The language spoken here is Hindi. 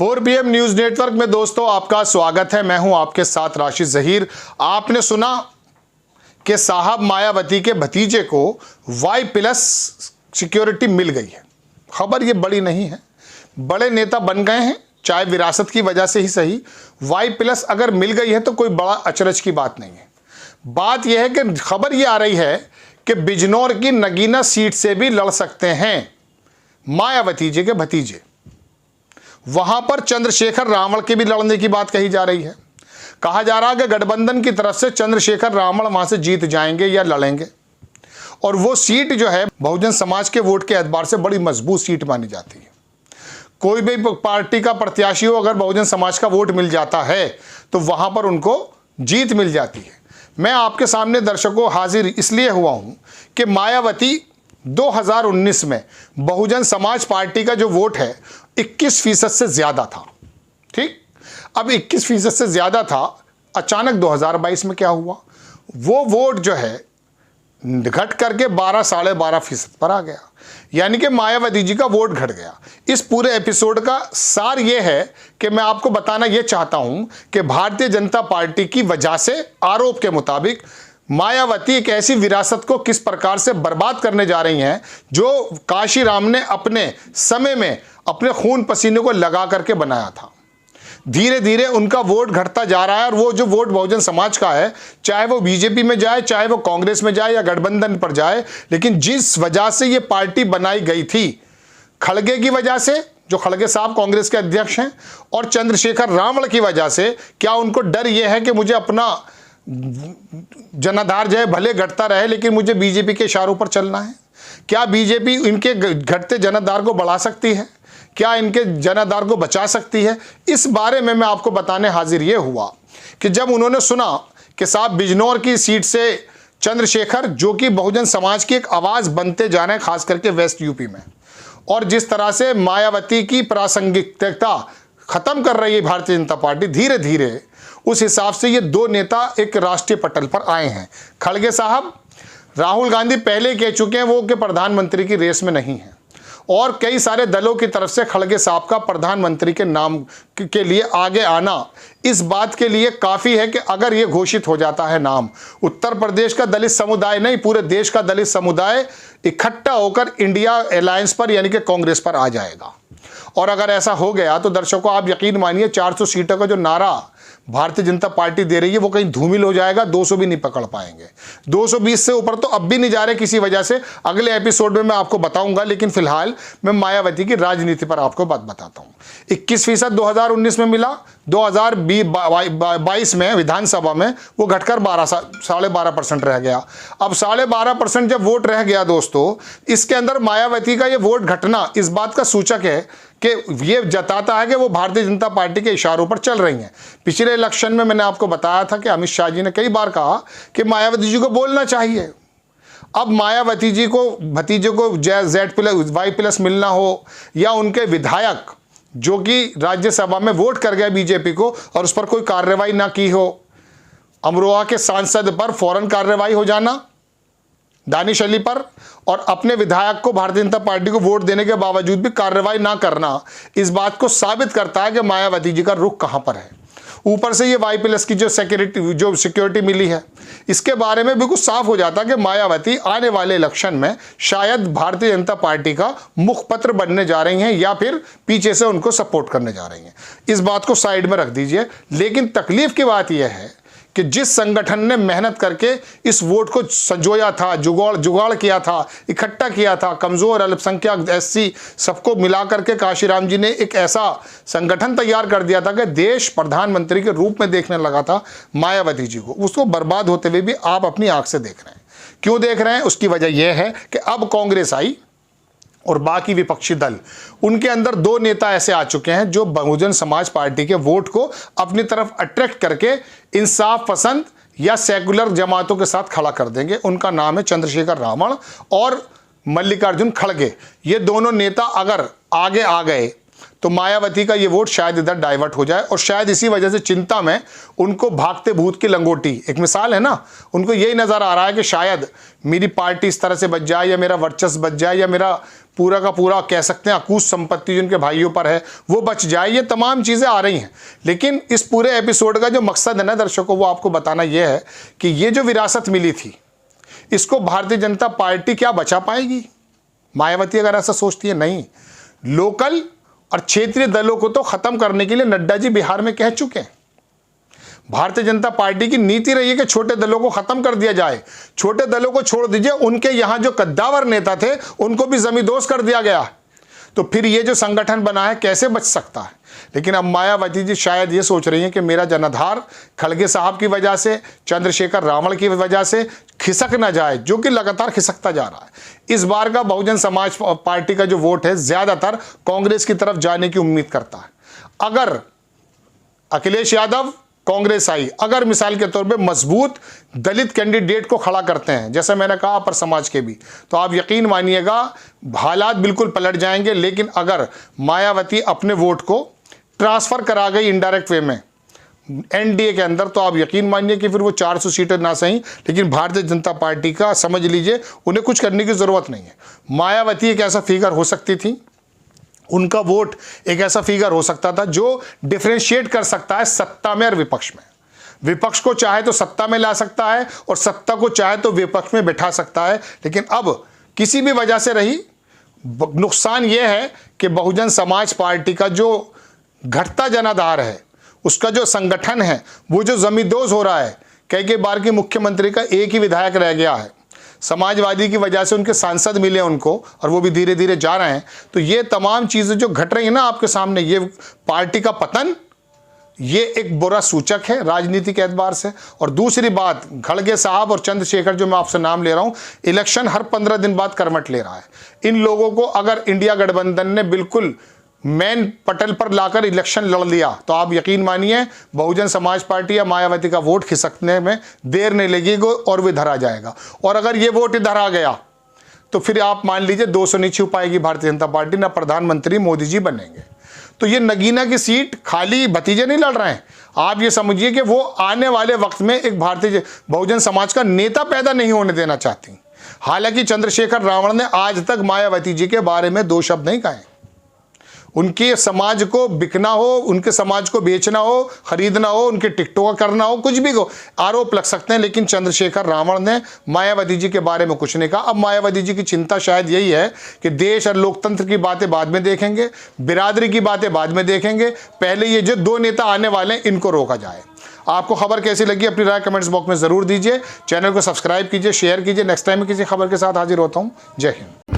4PM न्यूज नेटवर्क में दोस्तों आपका स्वागत है। मैं हूं आपके साथ राशिद जहीर। आपने सुना कि साहब मायावती के भतीजे को Y+ सिक्योरिटी मिल गई है। खबर ये बड़ी नहीं है, बड़े नेता बन गए हैं, चाहे विरासत की वजह से ही सही। Y+ अगर मिल गई है तो कोई बड़ा अचरज की बात नहीं है। बात यह है कि खबर ये आ रही है कि बिजनौर की नगीना सीट से भी लड़ सकते हैं मायावती जी के भतीजे। वहां पर चंद्रशेखर रावण के भी लड़ने की बात कही जा रही है। कहा जा रहा है कि गठबंधन की तरफ से चंद्रशेखर रावण वहां से जीत जाएंगे या लड़ेंगे, और वो सीट जो है बहुजन समाज के वोट के एतबार से बड़ी मजबूत सीट मानी जाती है। कोई भी पार्टी का प्रत्याशी हो, अगर बहुजन समाज का वोट मिल जाता है तो वहां पर उनको जीत मिल जाती है। मैं आपके सामने दर्शकों हाजिर इसलिए हुआ हूं कि मायावती 2019 में बहुजन समाज पार्टी का जो वोट है 21% से ज्यादा था। ठीक, अब 21% से ज्यादा था, अचानक 2022 में क्या हुआ, वो वोट जो है घट करके 12-12.5% पर आ गया, यानी कि मायावती जी का वोट घट गया। इस पूरे एपिसोड का सार यह है कि मैं आपको बताना यह चाहता हूं कि भारतीय जनता पार्टी की वजह से, आरोप के मुताबिक, मायावती एक ऐसी विरासत को किस प्रकार से बर्बाद करने जा रही हैं जो काशीराम ने अपने समय में अपने खून पसीने को लगा करके बनाया था। धीरे धीरे उनका वोट घटता जा रहा है, और वो जो वोट बहुजन समाज का है, चाहे वो बीजेपी में जाए, चाहे वो कांग्रेस में जाए या गठबंधन पर जाए, लेकिन जिस वजह से ये पार्टी बनाई गई थी, खड़गे की वजह से, जो खड़गे साहब कांग्रेस के अध्यक्ष हैं, और चंद्रशेखर रावण की वजह से, क्या उनको डर यह है कि मुझे अपना जनाधार जो है भले घटता रहे लेकिन मुझे बीजेपी के इशारों पर चलना है? क्या बीजेपी इनके घटते जनाधार को बढ़ा सकती है? क्या इनके जनाधार को बचा सकती है? इस बारे में मैं आपको बताने हाजिर ये हुआ कि जब उन्होंने सुना कि साहब बिजनौर की सीट से चंद्रशेखर, जो कि बहुजन समाज की एक आवाज बनते जा रहे हैं, खास करके वेस्ट यूपी में, और जिस तरह से मायावती की प्रासंगिकता खत्म कर रही है भारतीय जनता पार्टी धीरे धीरे, उस हिसाब से ये दो नेता एक राष्ट्रीय पटल पर आए हैं। खड़गे साहब, राहुल गांधी पहले कह चुके हैं वो कि प्रधानमंत्री की रेस में नहीं है, और कई सारे दलों की तरफ से खड़गे साहब का प्रधानमंत्री के नाम के लिए आगे आना इस बात के लिए काफ़ी है कि अगर ये घोषित हो जाता है नाम, उत्तर प्रदेश का दलित समुदाय नहीं, पूरे देश का दलित समुदाय इकट्ठा होकर इंडिया अलायंस पर यानी कि कांग्रेस पर आ जाएगा। और अगर ऐसा हो गया तो दर्शकों आप यकीन मानिए 400 सीटों का जो नारा भारतीय जनता पार्टी दे रही है वो कहीं धूमिल हो जाएगा, 200 भी नहीं पकड़ पाएंगे। 220 से ऊपर तो अब भी नहीं जा रहे किसी वजह से, अगले एपिसोड में मैं आपको बताऊंगा। लेकिन फिलहाल मैं मायावती की राजनीति पर आपको बात बताता हूं। 21% 2019 में मिला, 2022 में विधानसभा में वो घटकर 12.5% रह गया। अब 12.5% जब वोट रह गया दोस्तों, इसके अंदर मायावती का ये वोट घटना इस बात का सूचक है कि ये जताता है कि वो भारतीय जनता पार्टी के इशारों पर चल रही हैं। पिछले इलेक्शन में मैंने आपको बताया था कि अमित शाह जी ने कई बार कहा कि मायावती जी को बोलना चाहिए। अब मायावती जी को भतीजे को Y+ मिलना हो, या उनके विधायक जो कि राज्यसभा में वोट कर गए बीजेपी को और उस पर कोई कार्रवाई ना की हो, अमरोहा के सांसद पर फौरन कार्रवाई हो जाना, दानिश अली पर, और अपने विधायक को भारतीय जनता पार्टी को वोट देने के बावजूद भी कार्रवाई ना करना, इस बात को साबित करता है कि मायावती जी का रुख कहां पर है। ऊपर से ये Y+ की जो सिक्योरिटी मिली है, इसके बारे में बिल्कुल साफ हो जाता है कि मायावती आने वाले इलेक्शन में शायद भारतीय जनता पार्टी का मुखपत्र बनने जा रही हैं, या फिर पीछे से उनको सपोर्ट करने जा रही हैं। इस बात को साइड में रख दीजिए। लेकिन तकलीफ की बात यह है कि जिस संगठन ने मेहनत करके इस वोट को संजोया था, जुगाड़ किया था, इकट्ठा किया था, कमज़ोर, अल्पसंख्यक, SC सबको मिला करके काशीराम जी ने एक ऐसा संगठन तैयार कर दिया था कि देश प्रधानमंत्री के रूप में देखने लगा था मायावती जी को, उसको बर्बाद होते हुए भी आप अपनी आंख से देख रहे हैं। क्यों देख रहे हैं? उसकी वजह यह है कि अब कांग्रेस आई और बाकी विपक्षी दल, उनके अंदर दो नेता ऐसे आ चुके हैं जो बहुजन समाज पार्टी के वोट को अपनी तरफ अट्रैक्ट करके इंसाफ पसंद या सेकुलर जमातों के साथ खड़ा कर देंगे। उनका नाम है चंद्रशेखर रावण और मल्लिकार्जुन खड़गे। ये दोनों नेता अगर आगे आ गए तो मायावती का ये वोट शायद इधर डाइवर्ट हो जाए, और शायद इसी वजह से चिंता में उनको भागते भूत की लंगोटी, एक मिसाल है ना, उनको यही नजर आ रहा है कि शायद मेरी पार्टी इस तरह से बच जाए, या मेरा वर्चस्व बच जाए, या मेरा पूरा का पूरा कह सकते हैं अकूत संपत्ति जिनके भाइयों पर है वो बच जाए, ये तमाम चीज़ें आ रही हैं। लेकिन इस पूरे एपिसोड का जो मकसद है ना दर्शकों, वो आपको बताना ये है कि ये जो विरासत मिली थी इसको भारतीय जनता पार्टी क्या बचा पाएगी? मायावती अगर ऐसा सोचती है, नहीं। लोकल और क्षेत्रीय दलों को तो खत्म करने के लिए नड्डा जी बिहार में कह चुके हैं। भारतीय जनता पार्टी की नीति रही है कि छोटे दलों को खत्म कर दिया जाए, छोटे दलों को छोड़ दीजिए। उनके यहां जो कद्दावर नेता थे उनको भी जमींदोज कर दिया गया, तो फिर ये जो संगठन बना है कैसे बच सकता है? लेकिन अब मायावती जी शायद ये सोच रही हैं कि मेरा जनाधार खड़गे साहब की वजह से, चंद्रशेखर रावण की वजह से खिसक ना जाए, जो कि लगातार खिसकता जा रहा है। इस बार का बहुजन समाज पार्टी का जो वोट है ज्यादातर कांग्रेस की तरफ जाने की उम्मीद करता है। अगर अखिलेश यादव कांग्रेस आई, अगर मिसाल के तौर पे मजबूत दलित कैंडिडेट को खड़ा करते हैं, जैसे मैंने कहा अपर समाज के भी, तो आप यकीन मानिएगा हालात बिल्कुल पलट जाएंगे। लेकिन अगर मायावती अपने वोट को ट्रांसफर करा गई इनडायरेक्ट वे में एनडीए के अंदर, तो आप यकीन मानिए कि फिर वो 400 सीटें ना सही, लेकिन भारतीय जनता पार्टी का समझ लीजिए उन्हें कुछ करने की जरूरत नहीं है। मायावती एक ऐसा फिगर हो सकती थी, उनका वोट एक ऐसा फिगर हो सकता था जो डिफरेंशिएट कर सकता है सत्ता में और विपक्ष में। विपक्ष को चाहे तो सत्ता में ला सकता है और सत्ता को चाहे तो विपक्ष में बैठा सकता है। लेकिन अब किसी भी वजह से रही, नुकसान यह है कि बहुजन समाज पार्टी का जो घटता जनाधार है, उसका जो संगठन है, वो जो जमींदोज हो रहा है। कई बार के मुख्यमंत्री का एक ही विधायक रह गया है, समाजवादी की वजह से उनके सांसद मिले उनको, और वो भी धीरे धीरे जा रहे हैं। तो ये तमाम चीज़ें जो घट रही हैं ना आपके सामने, ये पार्टी का पतन, ये एक बुरा सूचक है राजनीति के एतबार से। और दूसरी बात, खड़गे साहब और चंद्रशेखर जो मैं आपसे नाम ले रहा हूँ, इलेक्शन हर 15 दिन बाद करवट ले रहा है। इन लोगों को अगर इंडिया गठबंधन ने बिल्कुल मेन पटल पर लाकर इलेक्शन लड़ लिया, तो आप यकीन मानिए बहुजन समाज पार्टी या मायावती का वोट खिसकने में देर नहीं लगेगी और वो इधर आ जाएगा। और अगर ये वोट इधर आ गया तो फिर आप मान लीजिए 200 नहीं छू पाएगी भारतीय जनता पार्टी, ना प्रधानमंत्री मोदी जी बनेंगे। तो ये नगीना की सीट खाली भतीजे नहीं लड़ रहे हैं, आप ये समझिए कि वो आने वाले वक्त में एक भारतीय बहुजन समाज का नेता पैदा नहीं होने देना चाहती। हालांकि चंद्रशेखर रावण ने आज तक मायावती जी के बारे में 2 शब्द नहीं कहे। उनके समाज को बिकना हो, उनके समाज को बेचना हो, खरीदना हो, उनके टिकटों का करना हो, कुछ भी हो, आरोप लग सकते हैं, लेकिन चंद्रशेखर रावण ने मायावती जी के बारे में कुछ नहीं कहा। अब मायावती जी की चिंता शायद यही है कि देश और लोकतंत्र की बातें बाद में देखेंगे, बिरादरी की बातें बाद में देखेंगे, पहले ये जो 2 नेता आने वाले हैं इनको रोका जाए। आपको खबर कैसी लगी अपनी राय कमेंट्स बॉक्स में जरूर दीजिए। चैनल को सब्सक्राइब कीजिए, शेयर कीजिए। नेक्स्ट टाइम किसी खबर के साथ हाजिर होता हूँ। जय हिंद।